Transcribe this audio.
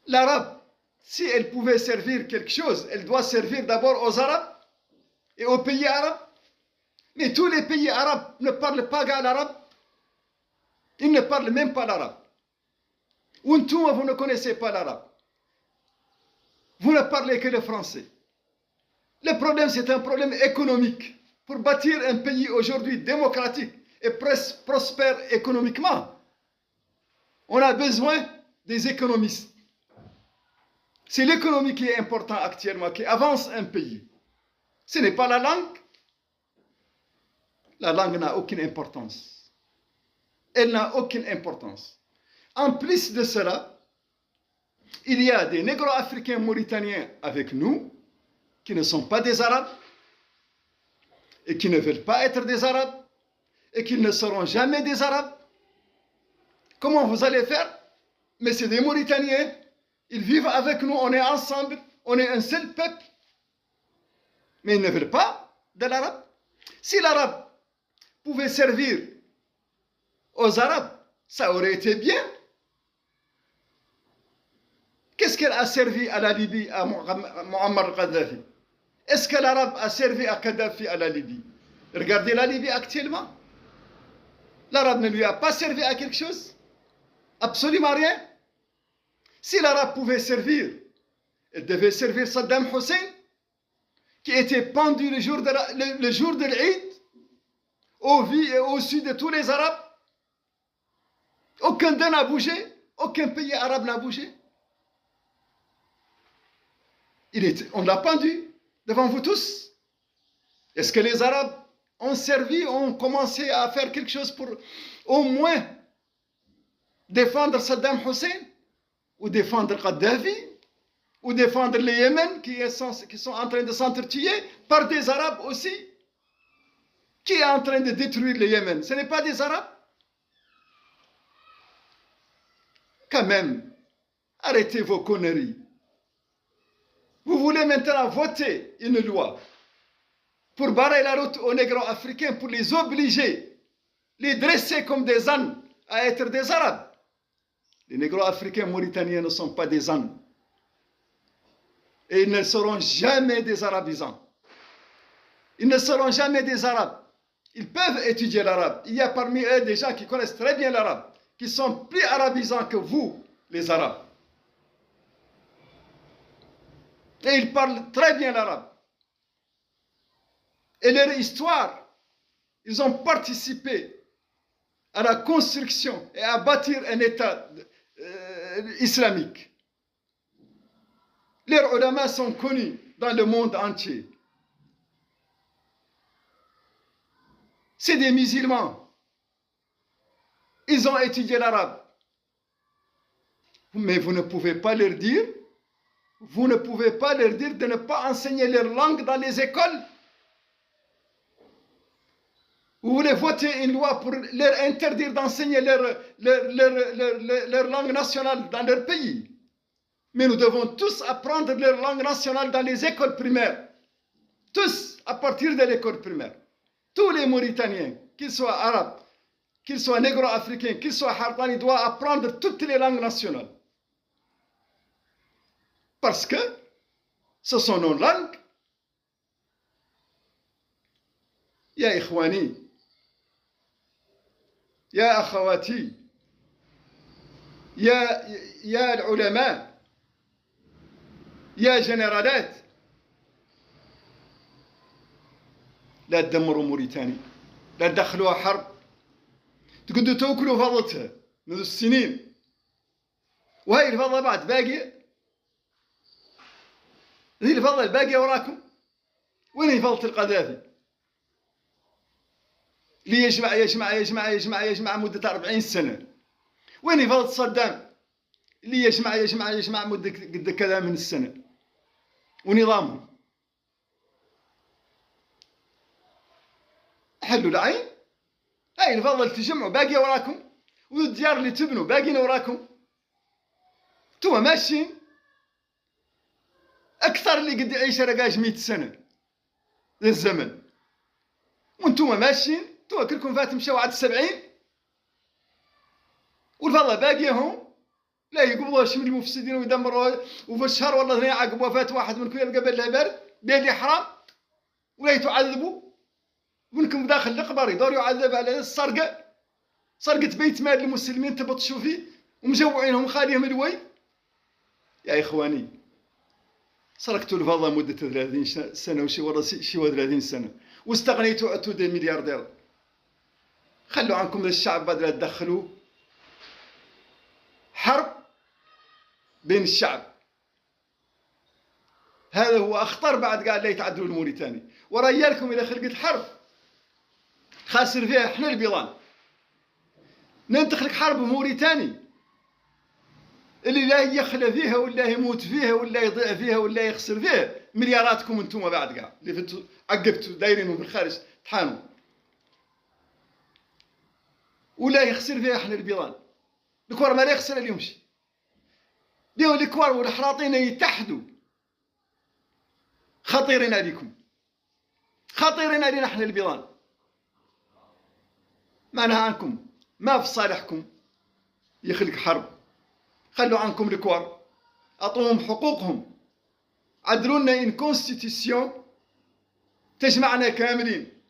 L'arabe, si elle pouvait servir quelque chose, elle doit servir d'abord aux Arabes et aux pays arabes. Mais tous les pays arabes ne parlent pas l'arabe. Ils ne parlent même pas l'arabe. Vous ne connaissez pas l'arabe. Vous ne parlez que le français. Le problème, c'est un problème économique. Pour bâtir un pays aujourd'hui démocratique et prospère économiquement, on a besoin des économistes. C'est l'économie qui est importante actuellement, qui avance un pays. Ce n'est pas la langue. La langue n'a aucune importance. Elle n'a aucune importance. En plus de cela, il y a des négro-africains mauritaniens avec nous qui ne sont pas des Arabes et qui ne veulent pas être des Arabes et qui ne seront jamais des Arabes. Comment vous allez faire? Mais c'est des Mauritaniens. Ils vivent avec nous, on est ensemble, on est un seul peuple. Mais ils ne veulent pas de l'arabe. Si l'arabe pouvait servir aux Arabes, ça aurait été bien. Qu'est-ce qu'elle a servi à la Libye, à Muammar Kadhafi? Est-ce que l'arabe a servi à Kadhafi à la Libye? Regardez la Libye actuellement. L'arabe ne lui a pas servi à quelque chose? Absolument rien. Si l'arabe pouvait servir, elle devait servir Saddam Hussein, qui était pendu le jour de l'Eid, au vu et au su de tous les Arabes. Aucun d'eux n'a bougé, aucun pays arabe n'a bougé. On l'a pendu devant vous tous. Est-ce que les Arabes ont servi, ont commencé à faire quelque chose pour au moins défendre Saddam Hussein, ou défendre Kadhafi, ou défendre le Yémen qui sont en train de s'entretuer par des Arabes aussi? Qui est en train de détruire le Yémen? Ce n'est pas des Arabes? Quand même, arrêtez vos conneries. Vous voulez maintenant voter une loi pour barrer la route aux négro-africains, pour les obliger, les dresser comme des ânes à être des Arabes. Les négro-africains mauritaniens ne sont pas des ânes. Et ils ne seront jamais des arabisants. Ils ne seront jamais des Arabes. Ils peuvent étudier l'arabe. Il y a parmi eux des gens qui connaissent très bien l'arabe, qui sont plus arabisants que vous, les Arabes. Et ils parlent très bien l'arabe. Et leur histoire, ils ont participé à la construction et à bâtir un État islamique. Leurs ulama sont connus dans le monde entier. C'est des musulmans. Ils ont étudié l'arabe. Mais vous ne pouvez pas leur dire, de ne pas enseigner leur langue dans les écoles. Vous voulez voter une loi pour leur interdire d'enseigner leur langue nationale dans leur pays. Mais nous devons tous apprendre leur langue nationale dans les écoles primaires. Tous, à partir de l'école primaire. Tous les Mauritaniens, qu'ils soient arabes, qu'ils soient négro-africains, qu'ils soient hartani, doivent apprendre toutes les langues nationales. Parce que ce sont nos langues. Ya ikhwani, ya akhawati, ya al-ulama, ya générالات، لا تدمروا موريتانيا، لا تدخلوها حرب، تقعدوا توكلوا فضتها منذ السنين، وهي الفضة بعد باقية. هذه الفضة الباقية وراكم. وين هي فضة القذافي اللي يجمع مدة 40 سنة؟ وين هي فضة صدام اللي يجمع مدة قد كذا من السنة؟ ونظامهم حلوا العين. هاي الفضة اللي تجمعوا باقية وراكم، والديار اللي تبنوا باقيين وراكم. انتوا ماشيين أكثر اللي قد يعيش رقاش 100 سنة للزمن، وانتوا ماشيين، انتوا كلكم فات مشاو عاد 70، والفضة باقية هم. لا يقبضوا من المفسدين ويدمروا، وفي الشهر والله اثنين عقب وفاة واحد منكم يلقى بالله بارد بين حرام ولا تعذبوا، منكم داخل القبر يدور يعذب على السرقة، سرقة بيت مال المسلمين تبطشوا فيه ومجوعينهم خاليهم الوي. يا إخواني سرقتوا الفضاء مدة 30 سنة وشي ورا شي 30 سنة واستغنيتوا عدتوا دي ملياردير. خلوا عنكم الشعب بدل لا تدخلوا حرب بين الشعب. هذا هو أخطر بعد قال لا يتعدوا الموريتاني. وريالكم إلى خلقت حرب خاسر فيها احنا البيضان، ننتخلق حرب موريتاني اللي لا يخلى فيها ولا يموت فيها ولا يضيع فيها ولا يخسر فيها ملياراتكم انتم بعد كاع اللي فنتوا عقبتوا دايرينهم في الخارج طحانوا، ولا يخسر فيها احنا البيضان. الكوار ما لا يخسر اللي يمشي ديو الكوار والحراطين يتحدوا، خطيرين عليكم، خطيرين علينا احنا البيضان. ما نهى عنكم، ما في صالحكم يخلق حرب. خلوا عنكم الكوار، اعطوهم حقوقهم، عدلوا لنا ان كونستيتيسيون تجمعنا كاملين.